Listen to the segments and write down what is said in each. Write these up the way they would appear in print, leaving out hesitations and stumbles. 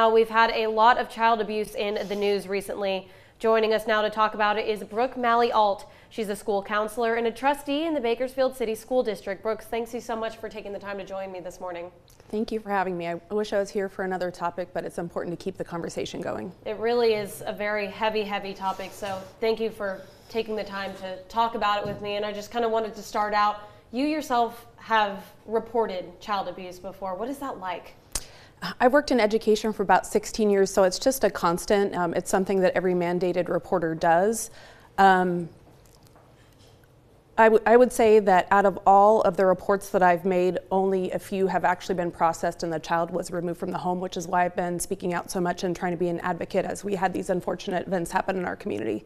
Well, we've had a lot of child abuse in the news recently. Joining us now to talk about it is Brooke Malley-Alt. She's a school counselor and a trustee in the Bakersfield City School District. Brooks, thanks you so much for taking the time to join me this morning. Thank you for having me. I wish I was here for another topic, but it's important to keep the conversation going. It really is a very heavy topic, so thank you for taking the time to talk about it with me. And I just kind of wanted to start out. You yourself have reported child abuse before. What is that like? I've worked in education for about 16 years, so it's just a constant. It's something that every mandated reporter does. I would say that out of all of the reports that I've made, only a few have actually been processed and the child was removed from the home, which is why I've been speaking out so much and trying to be an advocate as we had these unfortunate events happen in our community.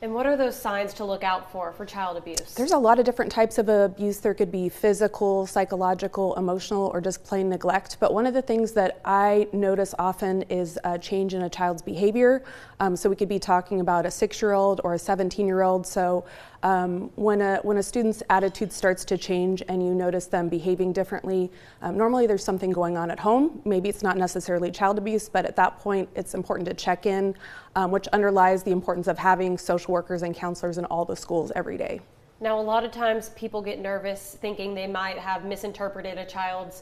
And what are those signs to look out for child abuse? There's a lot of different types of abuse. There could be physical, psychological, emotional, or just plain neglect. But one of the things that I notice often is a change in a child's behavior. So we could be talking about a 6-year-old or a 17-year-old. So when a student's attitude starts to change and you notice them behaving differently, normally there's something going on at home. Maybe it's not necessarily child abuse, but at that point it's important to check in, which underlies the importance of having social workers and counselors in all the schools every day. Now, a lot of times people get nervous thinking they might have misinterpreted a child's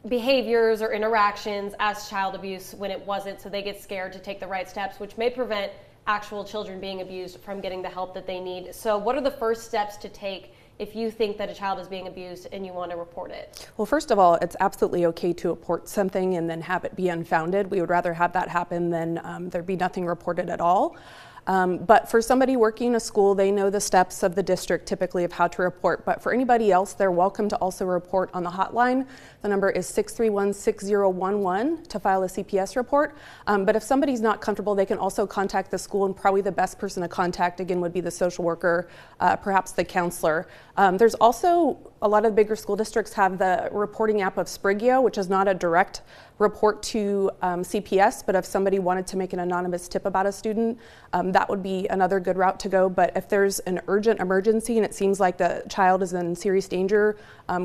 behaviors or interactions as child abuse when it wasn't, so they get scared to take the right steps, which may prevent actual children being abused from getting the help that they need. So what are the first steps to take if you think that a child is being abused and you want to report it? Well, first of all, it's absolutely okay to report something and then have it be unfounded. We would rather have that happen than there be nothing reported at all. But for somebody working in a school, they know the steps of the district typically of how to report. But for anybody else, they're welcome to also report on the hotline. The number is 631-6011 to file a CPS report. But if somebody's not comfortable, they can also contact the school, and probably the best person to contact, again, would be the social worker, perhaps the counselor. There's also a lot of bigger school districts have the reporting app of Sprigeo, which is not a direct report to CPS, but if somebody wanted to make an anonymous tip about a student, that would be another good route to go. But if there's an urgent emergency and it seems like the child is in serious danger,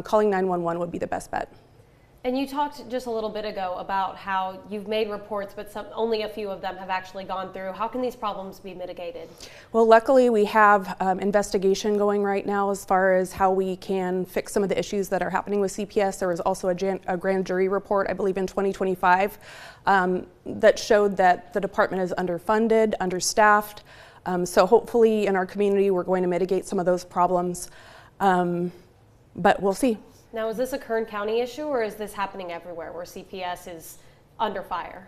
calling 911 would be the best bet. And you talked just a little bit ago about how you've made reports, but only a few of them have actually gone through. How can these problems be mitigated? Well, luckily we have investigation going right now as far as how we can fix some of the issues that are happening with CPS. There was also a grand jury report, I believe in 2025, that showed that the department is underfunded, understaffed. So hopefully in our community we're going to mitigate some of those problems, but we'll see. Now, is this a Kern County issue, or is this happening everywhere where CPS is under fire?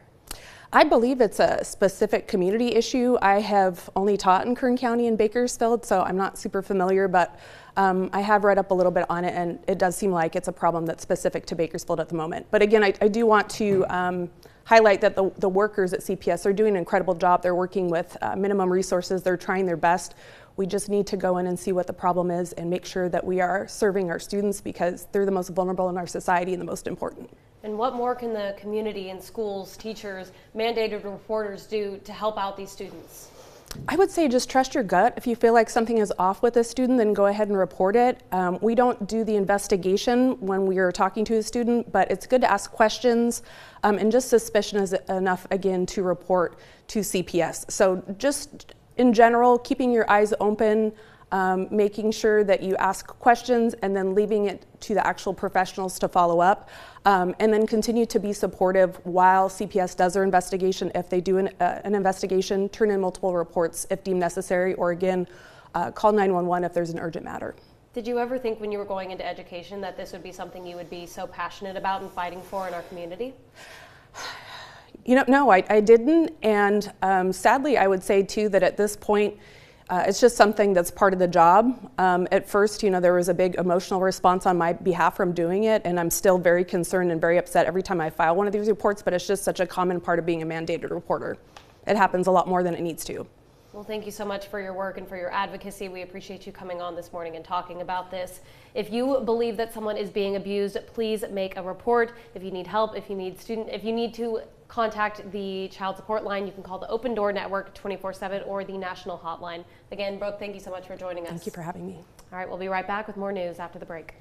I believe it's a specific community issue. I have only taught in Kern County and Bakersfield, so I'm not super familiar, but I have read up a little bit on it, and it does seem like it's a problem that's specific to Bakersfield at the moment. But again, I do want to highlight that the workers at CPS are doing an incredible job. They're working with minimum resources. They're trying their best. We just need to go in and see what the problem is and make sure that we are serving our students, because they're the most vulnerable in our society and the most important. And what more can the community and schools, teachers, mandated reporters do to help out these students? I would say just trust your gut. If you feel like something is off with a student, then go ahead and report it. We don't do the investigation when we are talking to a student, but it's good to ask questions, and just suspicion is enough, again, to report to CPS. So just in general, keeping your eyes open, making sure that you ask questions, and then leaving it to the actual professionals to follow up, and then continue to be supportive while CPS does their investigation. If they do an investigation, turn in multiple reports if deemed necessary, or again, call 911 if there's an urgent matter. Did you ever think when you were going into education that this would be something you would be so passionate about and fighting for in our community? You know, no, I didn't, and sadly I would say too that at this point it's just something that's part of the job. At first, you know, there was a big emotional response on my behalf from doing it, and I'm still very concerned and very upset every time I file one of these reports, but it's just such a common part of being a mandated reporter. It happens a lot more than it needs to. Well, thank you so much for your work and for your advocacy. We appreciate you coming on this morning and talking about this. If you believe that someone is being abused, please make a report. If you need help, if you need to contact the child support line, you can call the Open Door Network 24/7 or the national hotline. Again, Brooke, thank you so much for joining us. Thank you for having me. All right, we'll be right back with more news after the break.